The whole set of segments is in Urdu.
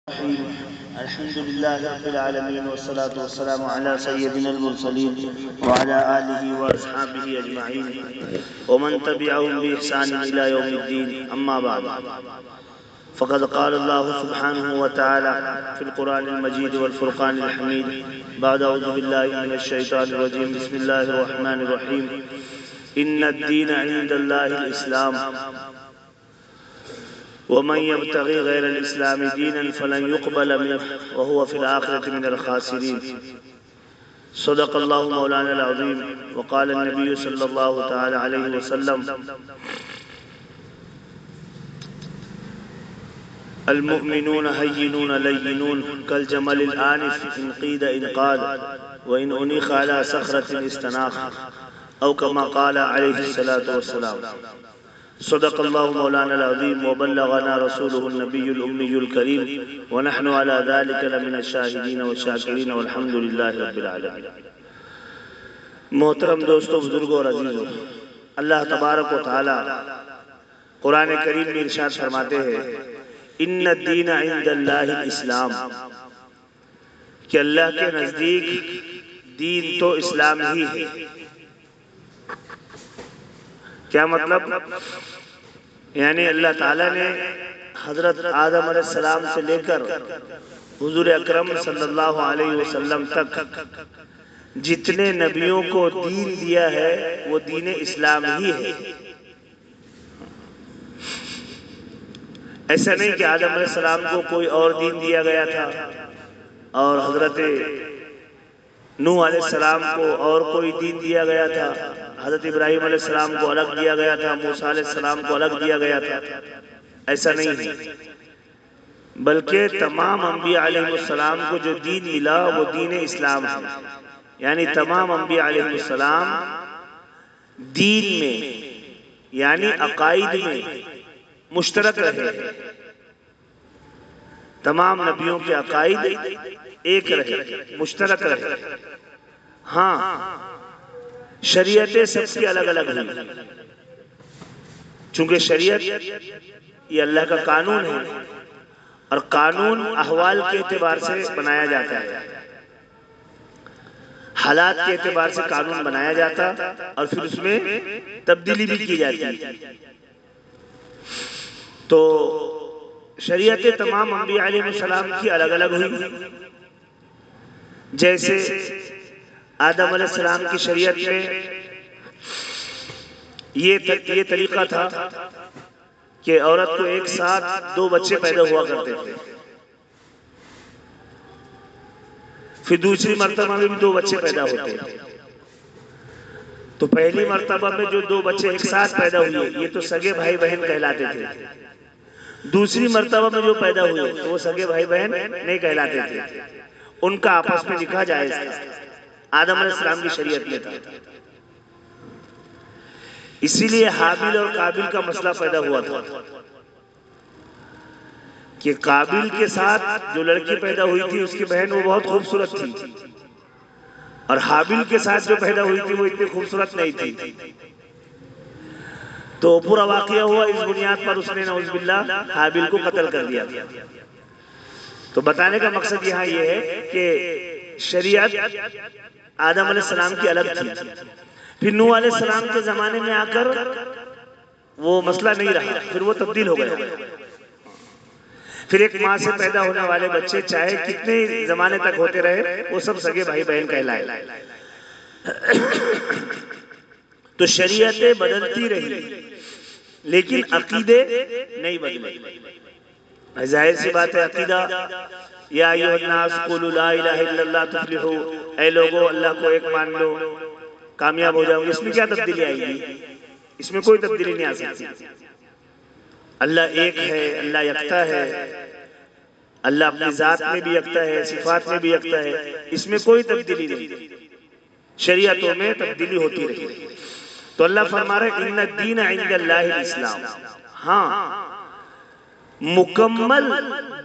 الحمد لله رب العالمين والصلاة والسلام على سيدنا المرسلين وعلى آله وأصحابه أجمعين ومن تبعهم بإحسان إلى يوم الدين. أما بعد، فقد قال الله سبحانه وتعالى في القرآن المجيد والفرقان الحميد بعد أعوذ بالله من الشيطان الرجيم. بسم الله الرحمن الرحيم. إن الدين عند الله الإسلام ومن يبتغي غير الإسلام دينا فلن يقبل منه وهو في الآخرة من الخاسرين. صدق الله مولانا العظيم. وقال النبي صلى الله تعالى عليه وسلم: المؤمنون هينون لينون كالجمل الآنف إن قيد إن قال وإن أنيخ على صخرة استناخ، أو كما قال عليه الصلاة والسلام. صدق الله مولانا العظيم وبلغنا رسوله النبي الأمي الكريم ونحن على ذلك لمن الشاهدين والشاكرين والحمد لله رب العالمين. محترم دوستو، بزرگوں اور عزیزوں، اللہ تبارک و تعالی قرآن کریم میں ارشاد فرماتے ہیں: ان الدین عند اللہ الاسلام، کہ اللہ کے نزدیک دین تو اسلام ہی ہے. کیا مطلب؟ یعنی اللہ تعالیٰ نے حضرت آدم علیہ السلام سے لے کر حضور اکرم صلی اللہ علیہ وسلم تک جتنے نبیوں کو دین دیا ہے وہ دین اسلام ہی ہے. ایسا نہیں کہ آدم علیہ السلام کو کوئی اور دین دیا گیا تھا اور حضرت نوح علیہ السلام کو اور کوئی دین دیا گیا تھا، حضرت ابراہیم علیہ السلام کو الگ دیا گیا تھا، موسیٰ علیہ السلام کو الگ دیا گیا تھا. ایسا نہیں ہے، بلکہ تمام انبیاء علیہ السلام کو جو دین ملا وہ دین اسلام ہے. یعنی تمام انبیاء علیہ السلام دین میں یعنی عقائد میں مشترک رہے. تمام نبیوں کے عقائد ایک رہے، مشترک رہے. ہاں، شریعتیں سب کی الگ الگ ہیں، چونکہ شریعت یہ اللہ کا قانون ہے اور قانون احوال کے اعتبار سے بنایا جاتا ہے. حالات کے اعتبار سے قانون بنایا جاتا اور پھر اس میں تبدیلی بھی کی جاتی ہے. تو شریعتیں تمام انبیاء علیہ السلام کی الگ الگ ہوئی. جیسے آدم علیہ السلام کی شریعت میں یہ طریقہ تھا کہ عورت کو ایک ساتھ 2 بچے پیدا ہوا کرتے تھے. پھر دوسری مرتبہ میں بھی 2 بچے پیدا ہوتے. تو پہلی مرتبہ میں جو 2 بچے ایک ساتھ پیدا ہوئے یہ تو سگے بھائی بہن کہلاتے تھے. دوسری مرتبہ میں جو پیدا ہوئے تو وہ سگے بھائی بہن نہیں کہلاتے تھے، ان کا آپس میں نکاح جائز تھا. آدم علیہ السلام کی شریعت میں تھا. اسی لیے حابیل اور قابیل کا مسئلہ پیدا ہوا تھا کہ قابیل کے ساتھ جو لڑکی پیدا ہوئی تھی اس کی بہن وہ بہت خوبصورت تھی اور حابیل کے ساتھ جو پیدا ہوئی تھی وہ اتنی خوبصورت نہیں تھی. تو پورا واقعہ ہوا اس بنیاد پر اس نے نعوذ باللہ حابیل کو قتل کر دیا. تو بتانے کا مقصد یہاں یہ ہے کہ شریعت آدم علیہ السلام کی الگ تھی. پھر نوح علیہ السلام کے زمانے میں آ کر وہ مسئلہ نہیں رہا، پھر وہ تبدیل ہو گیا. پھر ایک ماں سے پیدا ہونے والے بچے چاہے کتنے زمانے تک ہوتے رہے وہ سب سگے بھائی بہن کہلائے. تو شریعتیں بدلتی رہی لیکن عقیدے نہیں بدلے. ظاہر سی بات ہے، عقیدہ یا ایھا الناس قولوا لا الہ الا اللہ تفلحوا، اے لوگو اللہ کو ایک مان لو کامیاب ہو جاؤ گے. اس میں کیا تبدیلی آئے گی؟ اس میں کوئی تبدیلی نہیں آ سکتی. اللہ ایک ہے، اللہ یکتا ہے، اللہ اپنی ذات میں بھی یکتا ہے، صفات میں بھی یکتا ہے. اس میں کوئی تبدیلی نہیں. شریعتوں میں تبدیلی ہوتی رہی. تو اللہ فرما رہے ان الدین عند اللہ الاسلام. ہاں، مکمل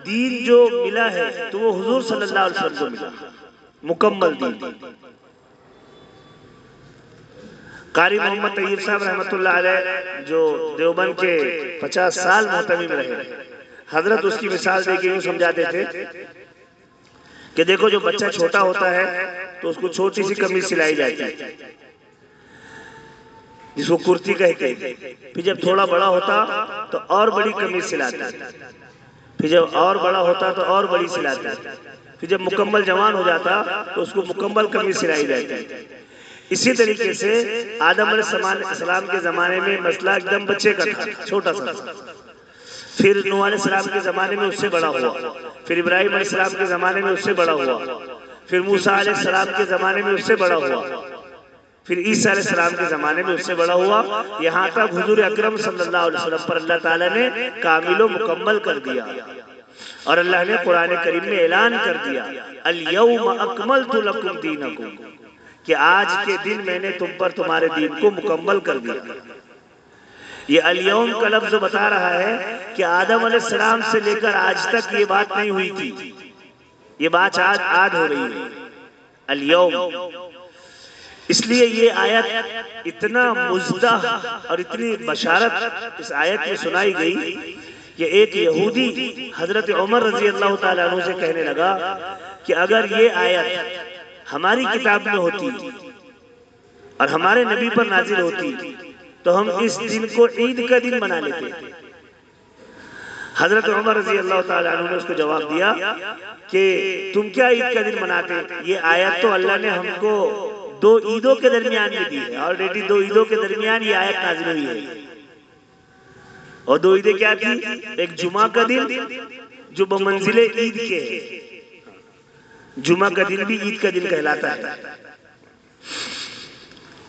دین جو ملا ہے تو وہ حضور صلی اللہ علیہ وسلم کو ملا، مکمل دین. قاری محمد طیب صاحب رحمۃ اللہ علیہ جو دیوبند کے 50 سال محتمم رہے، حضرت اس کی مثال دے کے یوں سمجھاتے تھے کہ دیکھو جو بچہ چھوٹا ہوتا ہے تو اس کو چھوٹی سی قمیض سلائی جاتی ہے جس کو کرتی کہتے ہیں، پھر جب تھوڑا بڑا ہوتا تو اور بڑی قمیض سلاتا، پھر جب اور بڑا ہوتا تو اور بڑی سلاتا، پھر جب مکمل جوان ہو جاتا تو اس کو مکمل قمیض سلائی جاتی۔ اسی طریقے سے آدم علیہ السلام کے زمانے میں مسئلہ ایک دم بچے کا تھا، چھوٹا سا، پھر نوح علیہ السلام کے زمانے میں اس سے بڑا ہوا، پھر ابراہیم علیہ السلام کے زمانے میں اس سے بڑا ہوا، پھر موسیٰ علیہ السلام کے زمانے میں اس سے بڑا ہوا، پھر عیسیٰ علیہ السلام کے زمانے میں اس سے بڑا ہوا، یہاں تک حضور اکرم صلی اللہ علیہ وسلم پر اللہ تعالیٰ نے کامل و مکمل کر دیا، اور اللہ نے قرآن کریم میں اعلان کر دیا الیوم اکملت لکم دینکم، کہ آج کے دن میں نے تم پر تمہارے دین کو مکمل کر دیا۔ یہ الیوم کا لفظ بتا رہا ہے کہ آدم علیہ السلام سے لے کر آج تک یہ بات نہیں ہوئی تھی، یہ بات آج ہو رہی ہے، الیوم۔ اس لیے یہ آیت اتنا مزدہ اور اتنی بشارت اس آیت میں سنائی گئی کہ ایک یہودی حضرت عمر رضی اللہ تعالیٰ عنہ سے کہنے لگا کہ اگر یہ آیت ہماری کتاب میں ہوتی اور ہمارے نبی پر نازل ہوتی تو ہم اس دن کو عید کا دن بنا لیتے۔ حضرت عمر رضی اللہ تعالیٰ عنہ نے اس کو جواب دیا کہ تم کیا عید کا دن مناتے، یہ آیت تو اللہ نے ہم کو دو عیدوں کے درمیان میں دی ہے، آلریڈی دو عیدوں کے درمیان یہ آیت نازل ہوئی ہے، اور دو عیدیں کیا تھی، ایک جمعہ کا دن جو بمنزل عید کے ہے، جمعہ کا دن بھی عید کا دن کہلاتا ہے،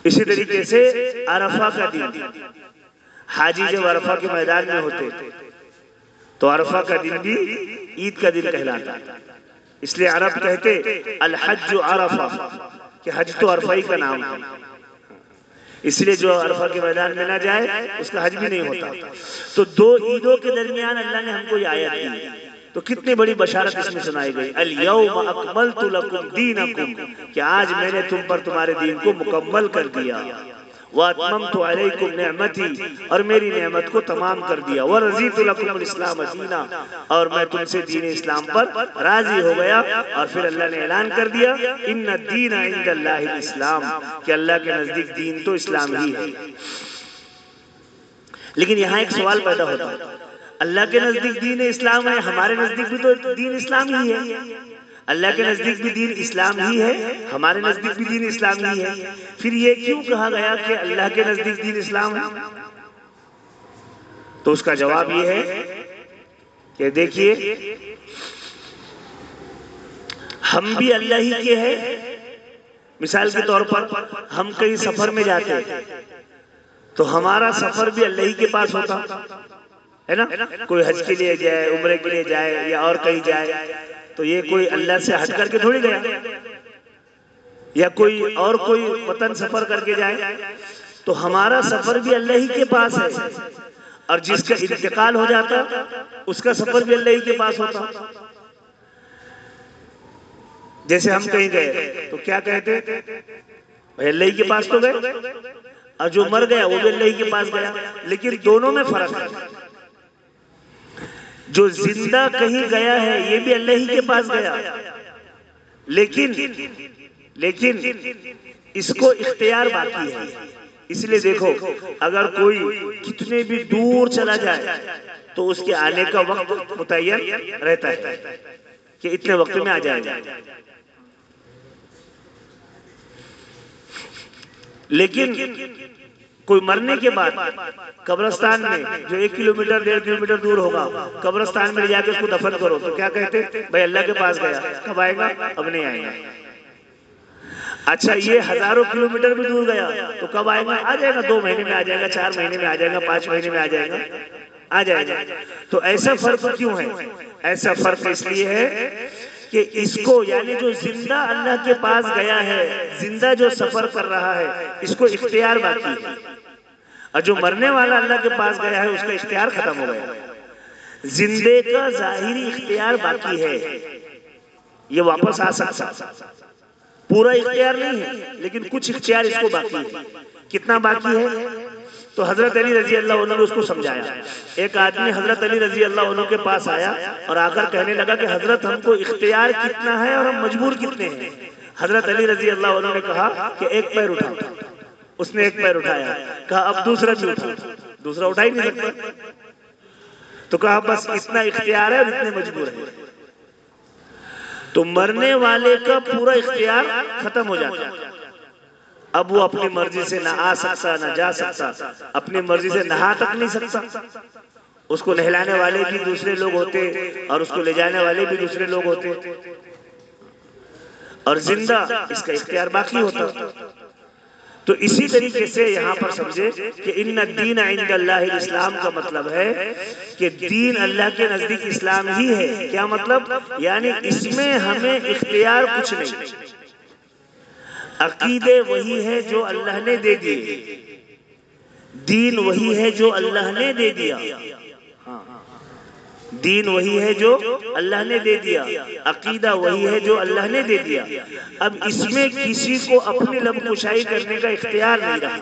اسی طریقے سے عرفہ کا دن، حاجی جب عرفہ کے میدان میں ہوتے تو عرفہ کا دن بھی عید کا دن کہلاتا ہے، اس لیے عرب کہتے الحج عرفہ، کہ حج تو عرفہ ہی کا نام ہے، اس لیے جو عرفہ کے میدان میں نہ جائے اس کا حج بھی نہیں ہوتا۔ تو دو عیدوں کے درمیان اللہ نے ہم کو یہ آیت دی، تو کتنی بڑی بشارت اس میں سنائی گئی، الیوم اکملت لکم دینکم، کہ آج میں نے تم پر تمہارے دین کو مکمل کر دیا، واتممت علیکم نعمتی، اور میری نعمت کو تمام کر دیا، ورضیت لکم الاسلام دینا، اور میں تم سے دین اسلام پر راضی ہو گیا۔ اور پھر اللہ نے اعلان کر دیا ان الدین عند اللہ الاسلام، کہ اللہ کے نزدیک دین تو اسلام ہی ہے۔ لیکن یہاں ایک سوال پیدا ہوتا ہے، اللہ کے نزدیک دین اسلام ہے، ہمارے نزدیک بھی تو دین اسلام ہی ہے، اللہ کے نزدیک بھی دین اسلام ہی ہے، ہمارے نزدیک بھی دین اسلام ہی ہے، پھر یہ کیوں کہا گیا کہ اللہ کے نزدیک دین اسلام ہے؟ تو اس کا جواب یہ ہے کہ دیکھیے ہم بھی اللہ ہی کے ہیں۔ مثال کے طور پر ہم کہیں سفر میں جاتے ہیں تو ہمارا سفر بھی اللہ ہی کے پاس ہوتا ہے نا، کوئی حج کے لیے جائے، عمرے کے لیے جائے یا اور کہیں جائے تو یہ کوئی اللہ سے ہٹ کر کے تھوڑی گیا، یا کوئی اور کوئی وطن سفر کر کے جائے، تو ہمارا سفر بھی اللہ ہی کے پاس ہے، اور جس کا انتقال ہو جاتا اس کا سفر بھی اللہ ہی کے پاس ہوتا۔ جیسے ہم کہیں گئے تو کیا کہتے بھائی اللہ ہی کے پاس تو گئے، اور جو مر گیا وہ بھی اللہ ہی کے پاس گیا، لیکن دونوں میں فرق ہے۔ جو زندہ کہیں گیا ہے یہ بھی اللہ ہی کے پاس گیا، لیکن اس کو اختیار باقی ہے۔ اس لیے دیکھو اگر کوئی کتنے بھی دور چلا جائے تو اس کے آنے کا وقت متعین رہتا ہے کہ اتنے وقت میں آ جائے گا، لیکن کوئی مرنے کے بعد قبرستان میں جو 1 کلومیٹر 1.5 کلومیٹر دور ہوگا، قبرستان میں جا کے اس کو دفن کرو تو کیا کہتے بھائی اللہ کے پاس گیا، کب آئے گا؟ اب نہیں آئے گا۔ اچھا یہ ہزاروں کلومیٹر بھی دور گیا تو کب آئے گا؟ آ جائے گا، 2 مہینے میں آ جائے گا، 4 مہینے میں آ جائے گا، 5 مہینے میں آ جائے گا، آ جائے گا۔ تو ایسا فرق کیوں ہے؟ ایسا فرق اس لیے ہے کہ اس کو یعنی جو زندہ اللہ کے پاس گیا ہے، زندہ جو سفر کر رہا ہے، اس کو اختیار باقی ہے، اور جو مرنے والا اللہ کے پاس گیا ہے اس کا اختیار ختم ہو گیا۔ زندے کا ظاہری اختیار باقی ہے، یہ واپس آ سکتا، پورا اختیار نہیں ہے لیکن کچھ اختیار اس کو باقی ہے۔ کتنا باقی ہے؟ تو حضرت علی رضی اللہ عنہ نے اس کو سمجھایا. ایک آدمی حضرت علی رضی اللہ عنہ کے پاس آیا اور آ کر کہنے لگا کہ حضرت ہم کو اختیار کتنا ہے اور ہم مجبور کتنے ہیں. حضرت علی رضی اللہ عنہ نے کہا کہ ایک پیر اٹھا. اس نے ایک پیر اٹھایا. کہا اب دوسرا بھی اٹھا. دوسرا اٹھا ہی نہیں سکتا. تو کہا بس اتنا اختیار ہے اور اتنے مجبور ہے. تو مرنے والے کا پورا اختیار ختم ہو جاتا. اب وہ اپنی مرضی سے نہ آ سکتا نہ جا سکتا. اپنی مرضی سے نہا تک نہیں سکتا. اس کو نہلانے والے بھی دوسرے لوگ ہوتے اور اس کو لے جانے والے بھی دوسرے لوگ ہوتے. اور زندہ اس کا اختیار باقی ہوتا. تو اسی طریقے سے یہاں پر سمجھے کہ ان الدین عند اللہ الاسلام کا مطلب ہے کہ دین اللہ کے نزدیک اسلام ہی ہے. کیا مطلب؟ یعنی اس میں ہمیں اختیار کچھ نہیں. عقیدے وہی ہے جو اللہ نے دے دیے. دین وہی ہے جو اللہ نے دے دیا. دین وہی ہے جو اللہ نے دے دیا. عقیدہ وہی ہے جو اللہ نے دے دیا. اب اس میں کسی کو اپنی لب کشائی کرنے کا اختیار نہیں رہا.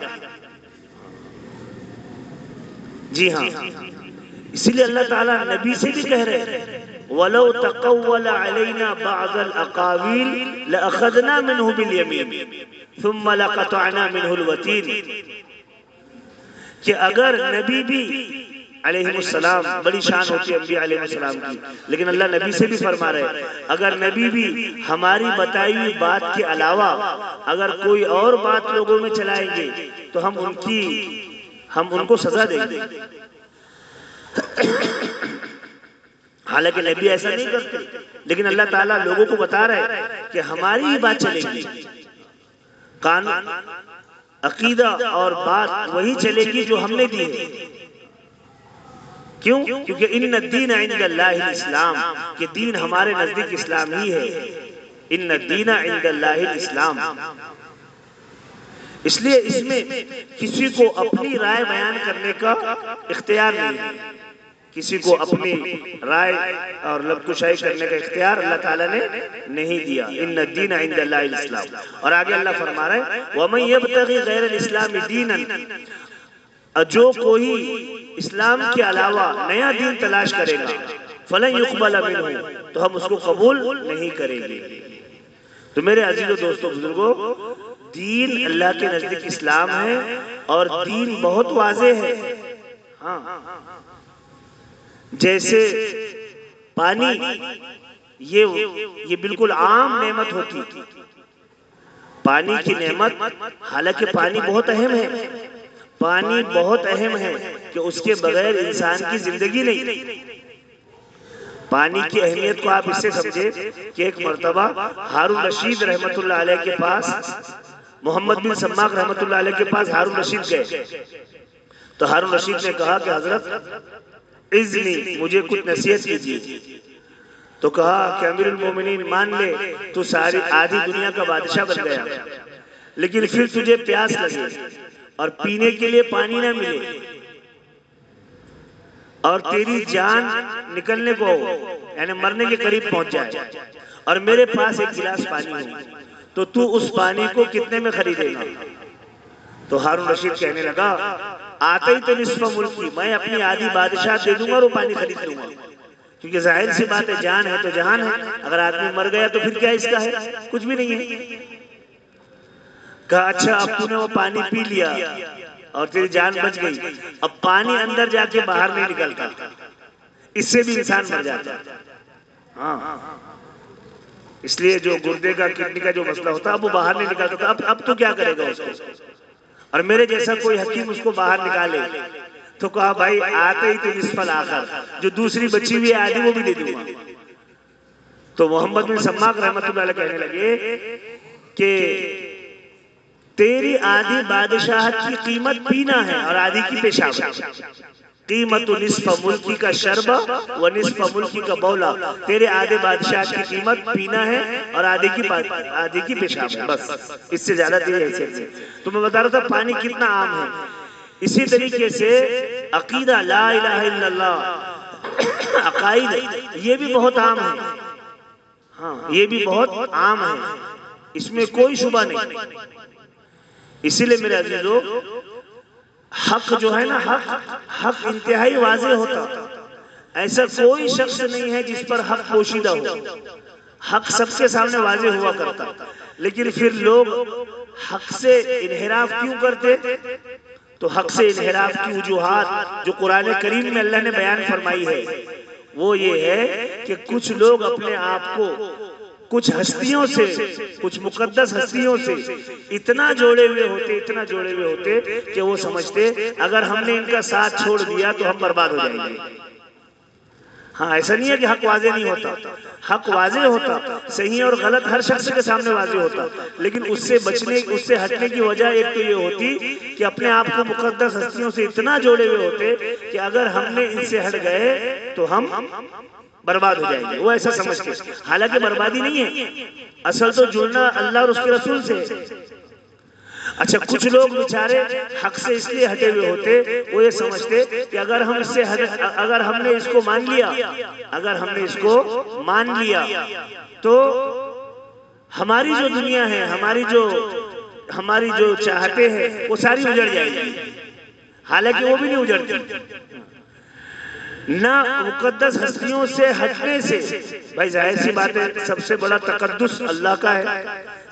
جی ہاں، اسی لیے اللہ تعالیٰ نبی سے بھی کہہ رہے ہیں وَلَوْ تَقَوَّلَ عَلَيْنَا بَعْضَ الْأَقَاوِيلِ لَأَخَذْنَا مِنْهُ بِالْيَمِينِ ثُمَّ لَقَطَعْنَا مِنْهُ الْوَتِينِ. کہ اگر نبی بھی علیہ السلام، بڑی شان ہوتی ہے انبیاء علیہ السلام کی، لیکن اللہ نبی سے بھی فرما رہے اگر نبی بھی ہماری بتائی ہوئی بات کے علاوہ اگر کوئی اور بات لوگوں میں چلائیں گے تو ہم ان کو سزا دیں گے. حالانکہ نبی ایسا نہیں کرتے، لیکن اللہ تعالیٰ لوگوں کو بتا رہے کہ ہماری ہی بات چلے گی. قانون، عقیدہ اور بات وہی چلے گی جو ہم نے دی ہے. کیوں؟ کیونکہ ان الدین عند اللہ الاسلام، کہ دین ہمارے نزدیک اسلام ہی ہے. ان الدین عند اللہ الاسلام. اس لیے اس میں کسی کو اپنی رائے بیان کرنے کا اختیار نہیں ہے. کسی کو اپنی رائے اور لب کشائی کرنے کا اختیار اللہ تعالیٰ نے نہیں دیا. ان الدین عند اللہ الاسلام. اور آگے اللہ فرما رہے ہیں وَمَن يَبْتَغِ غَيْرَ الْإِسْلَامِ دِينًا، جو کوئی اسلام کے علاوہ نیا دین تلاش کرے گا فَلَن يُقْبَلَ مِنْهُ، تو ہم اس کو قبول نہیں کریں گے. تو میرے عزیز و دوستو بزرگوں، دین اللہ کے نزدیک اسلام ہے اور دین بہت واضح ہے. ہاں، جیسے پانی یہ بالکل عام نعمت ہوتی تھی. پانی کی نعمت، حالانکہ پانی بہت اہم ہے. پانی بہت اہم ہے کہ اس کے بغیر انسان کی زندگی نہیں. پانی کی اہمیت کو آپ اس سے سمجھے کہ ایک مرتبہ ہارون رشید رحمت اللہ علیہ کے پاس، محمد بن سماک رحمت اللہ علیہ کے پاس ہارون رشید گئے. تو ہارون رشید نے کہا کہ حضرت اذنی، مجھے کچھ نصیحت کیجیے. تو کہا کہ امیر المومنین مان لے تو ساری آدھی دنیا کا بادشاہ بن گیا، لیکن پھر تجھے پیاس لگے اور پینے کے لیے پانی نہ ملے اور تیری جان نکلنے کو یعنی مرنے کے قریب پہنچ جائے اور میرے پاس ایک گلاس پانی ہو، تو اس پانی کو کتنے میں خریدے گا؟ تو ہارون رشید کہنے لگا آتے ہی تو نصف ملکی، میں اپنی آدھی بادشاہ دے دوں گا اور وہ پانی خرید لوں گا. کیونکہ ظاہر سی بات ہے جان ہے تو جہان ہے. اگر آدمی مر گیا تو پھر کیا اس کا ہے؟ کچھ بھی نہیں ہے. کہا اچھا اب تو نے وہ پانی پی لیا اور تیری جان بچ گئی. اب پانی اندر جا کے باہر نہیں نکلتا، اس سے بھی انسان مر جاتا. ہاں، اس لیے جو گردے کا کڈنی کا جو مسئلہ ہوتا اب وہ باہر نہیں نکلتا تھا. اب تو کیا کرے گا اس کو؟ اور میرے جیسا کوئی حکیم اس کو باہر نکالے تو کہا بھائی آتے ہی تو نصف الآخر، جو دوسری بچی ہوئی آدھی وہ بھی دے دوں گا. تو محمد بن سماک رحمت اللہ علیہ کہنے لگے کہ تیری آدھی بادشاہت کی قیمت پینا ہے اور آدھی کی پیشاب. قیمت نصف ملکی کا شربہ و نصف ملکی کا بولا. تیرے آدھے بادشاہت کی قیمت پینا ہے اور آدھی کی پیشاب ہے. بس اس سے زیادہ تیری حیثیت سے. تو میں بتا رہا تھا پانی کتنا عام ہے. اسی طریقے سے عقیدہ لا الہ الا اللہ، عقائد یہ بھی بہت عام ہے. ہاں، یہ بھی بہت عام ہے، اس میں کوئی شبہ نہیں. اسی لیے میرے عزیزو حق جو ہے نا، حق انتہائی واضح ہوتا، ایسا کوئی شخص نہیں ہے جس پر حق پوشیدہ ہو، حق سب کے سامنے واضح ہوا کرتا، لیکن پھر لوگ حق سے انحراف کیوں کرتے؟ تو حق سے انحراف کی وجوہات جو قرآن کریم میں اللہ نے بیان فرمائی ہے وہ یہ ہے کہ کچھ لوگ اپنے آپ کو کچھ ہستیوں سے، کچھ مقدس ہستیوں سے اتنا جوڑے ہوئے ہوتے کہ وہ سمجھتے اگر ہم نے ان کا ساتھ چھوڑ دیا تو ہم برباد ہو جائیں گے۔ ہاں، ایسا نہیں ہے کہ حق واضح نہیں ہوتا، حق واضح ہوتا، صحیح اور غلط ہر شخص کے سامنے واضح ہوتا، لیکن اس سے ہٹنے کی وجہ ایک تو یہ ہوتی کہ اپنے آپ کو مقدس ہستیوں سے اتنا جوڑے ہوئے ہوتے کہ اگر ہم نے ان سے ہٹ گئے تو ہم برباد ہو جائیں گے، وہ ایسا سمجھتے۔ حالانکہ بربادی نہیں ہے، اصل تو جڑنا اللہ اور اس کے رسول سے۔ اچھا، کچھ لوگ بیچارے حق سے اس لیے ہٹے ہوئے ہوتے، وہ یہ سمجھتے کہ اگر ہم نے اس کو مان لیا تو ہماری جو دنیا ہے، ہماری جو چاہتے ہیں وہ ساری اجڑ جائے گی، حالانکہ وہ بھی نہیں اجڑتی۔ نہ مقدس ہستیوں سے ہٹنے سے، بھائی ظاہر سی بات ہے سب سے بڑا تقدس اللہ کا ہے،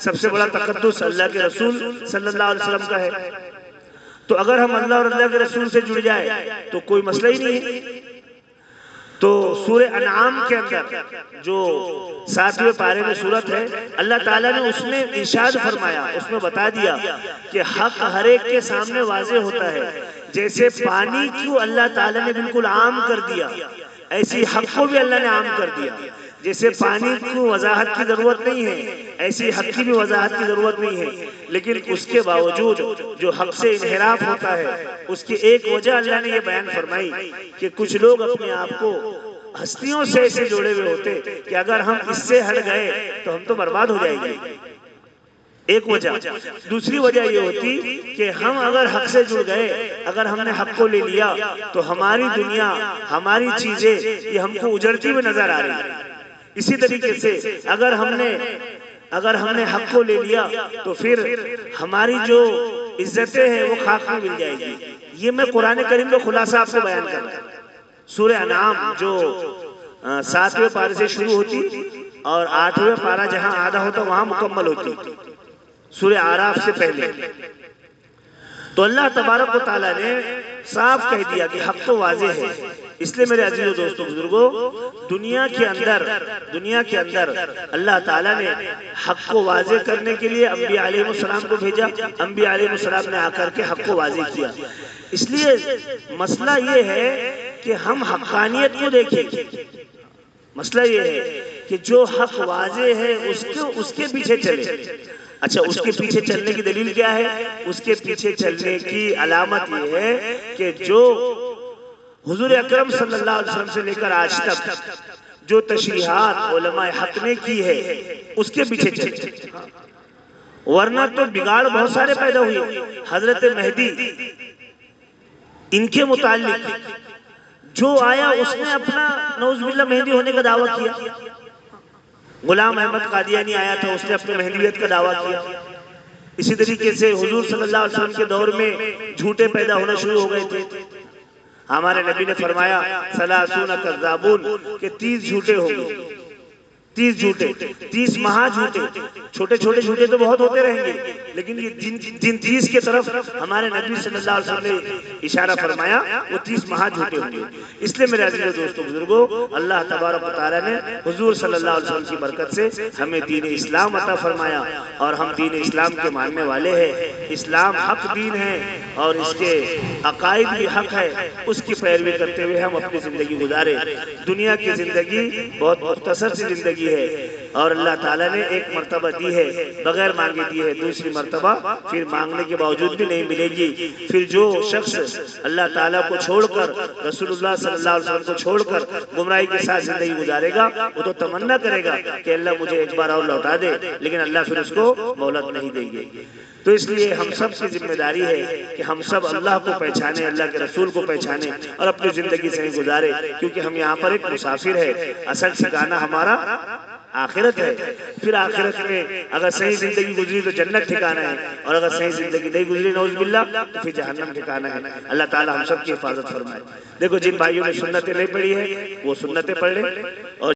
سب سے بڑا تقدس اللہ کے رسول صلی اللہ علیہ وسلم کا ہے، تو اگر ہم اللہ اور اللہ کے رسول سے جڑ جائے تو کوئی مسئلہ ہی نہیں ہے۔ تو سورہ انعام کے اندر جو 7ویں پارے میں سورت ہے، اللہ تعالیٰ نے اس میں ارشاد فرمایا، اس میں بتا دیا کہ حق ہر ایک کے سامنے واضح ہوتا ہے۔ جیسے پانی کو اللہ تعالیٰ نے بالکل عام کر دیا، ایسی حق کو بھی اللہ نے عام کر دیا۔ جیسے پانی کو وضاحت کی ضرورت نہیں ہے، ایسی حق کی بھی وضاحت کی ضرورت نہیں ہے، لیکن اس کے باوجود جو حق سے انحراف ہوتا ہے اس کی ایک وجہ اللہ نے یہ بیان فرمائی کہ کچھ لوگ اپنے آپ کو ہستیوں سے ایسے جوڑے ہوئے ہوتے کہ اگر ہم اس سے ہٹ گئے تو ہم تو برباد ہو جائیں گے، ایک وجہ۔ دوسری وجہ یہ ہوتی کہ ہم اگر حق سے جڑ گئے، اگر ہم نے حق کو لے لیا تو ہماری دنیا، ہماری چیزیں یہ ہم کو اجڑتی ہوئی نظر آ رہی ہے۔ اسی طریقے سے اگر ہم نے حق کو لے لیا تو پھر ہماری جو عزتیں ہیں وہ خاک میں مل جائے گی۔ یہ میں قرآن کریم کا خلاصہ آپ کو بیان کر رہا ہوں۔ سورہ انعام جو 7ویں پارے سے شروع ہوتی اور 8واں پارہ جہاں آدھا ہوتا وہاں مکمل ہوتی، سورہ اعراف سے پہلے۔ تو اللہ تبارک و تعالیٰ نے صاف کہہ دیا کہ حق تو واضح ہے۔ اس لیے میرے عزیز و دوستو بزرگوں، دنیا کے اندر اللہ تعالیٰ نے حق کو واضح کرنے کے لیے انبیاء علیہ السلام کو بھیجا، انبیاء علیہ السلام نے آ کر کے حق کو واضح کیا۔ اس لیے مسئلہ یہ ہے کہ ہم حقانیت کو دیکھیں، مسئلہ یہ ہے کہ جو حق واضح ہے اس کے پیچھے چلے۔ اچھا، اس کے پیچھے چلنے کی دلیل کیا ہے؟ اس کے پیچھے چلنے کی علامت یہ ہے کہ جو حضور اکرم صلی اللہ علیہ وسلم سے لے کر آج تک جو تشریحات علماء حق نے کی ہے اس کے پیچھے چلے، ورنہ تو بگاڑ بہت سارے پیدا ہوئے۔ حضرت مہدی، ان کے متعلق جو آیا اس نے اپنا نعوذ باللہ مہدی ہونے کا دعویٰ کیا۔ غلام احمد قادیانی آیا تھا، اس نے اپنے مہدیت کا دعویٰ کیا۔ اسی طریقے سے حضور صلی اللہ علیہ وسلم کے دور میں جھوٹے پیدا ہونا شروع ہو گئے تھے۔ ہمارے نبی نے فرمایا 30 کذابون کہ 30 جھوٹے ہوں گے، 30 جھوٹے، 30 مہا جھوٹے۔ چھوٹے چھوٹے جھوٹے تو بہت ہوتے رہیں گے، لیکن یہ جن 30 کی طرف ہمارے نبی صلی اللہ علیہ وسلم نے اشارہ فرمایا وہ 30 مہا جھوٹے ہوں گے۔ اس لیے میرے عزیز دوستو بزرگوں، اللہ تبارک و تعالیٰ نے حضور صلی اللہ علیہ وسلم کی برکت سے ہمیں دین اسلام عطا فرمایا، اور ہم دین اسلام کے ماننے والے ہیں۔ اسلام حق دین ہے اور اس کے عقائد بھی حق ہے، اس کی پیروی کرتے ہوئے ہم اپنی زندگی گزارے۔ دنیا کی زندگی بہت مختصر سی زندگی ہے، اور اللہ تعالیٰ نے ایک مرتبہ دی ہے، بغیر مانگے دی ہے، دوسری مرتبہ پھر مانگنے کے باوجود بھی نہیں ملے گی۔ پھر جو شخص اللہ تعالیٰ کو چھوڑ کر، رسول اللہ صلی اللہ علیہ وسلم کو چھوڑ کر گمراہی کے ساتھ زندگی گزارے گا، وہ تو تمنا کرے گا کہ اللہ مجھے ایک بار اور لوٹا دے، لیکن اللہ پھر اس کو مہلت نہیں دیں گے۔ تو اس لیے ہم سب کی ذمہ داری ہے کہ ہم سب اللہ کو پہچانے، اللہ کے رسول کو پہچانے اور اپنی زندگی صحیح گزارے، کیونکہ ہم یہاں پر ایک مسافر ہے، اصل ٹھکانہ ہمارا آخرت ہے۔ پھر آخرت میں اگر صحیح زندگی گزری تو جنت ٹھکانہ ہے، اور اگر صحیح زندگی نہیں گزری نعوذ باللہ تو پھر جہنم ٹھکانہ ہے۔ اللہ تعالی ہم سب کی حفاظت فرمائے۔ دیکھو جن بھائیوں نے سنتیں نہیں پڑھی ہے وہ سنتیں پڑھ لیں، اور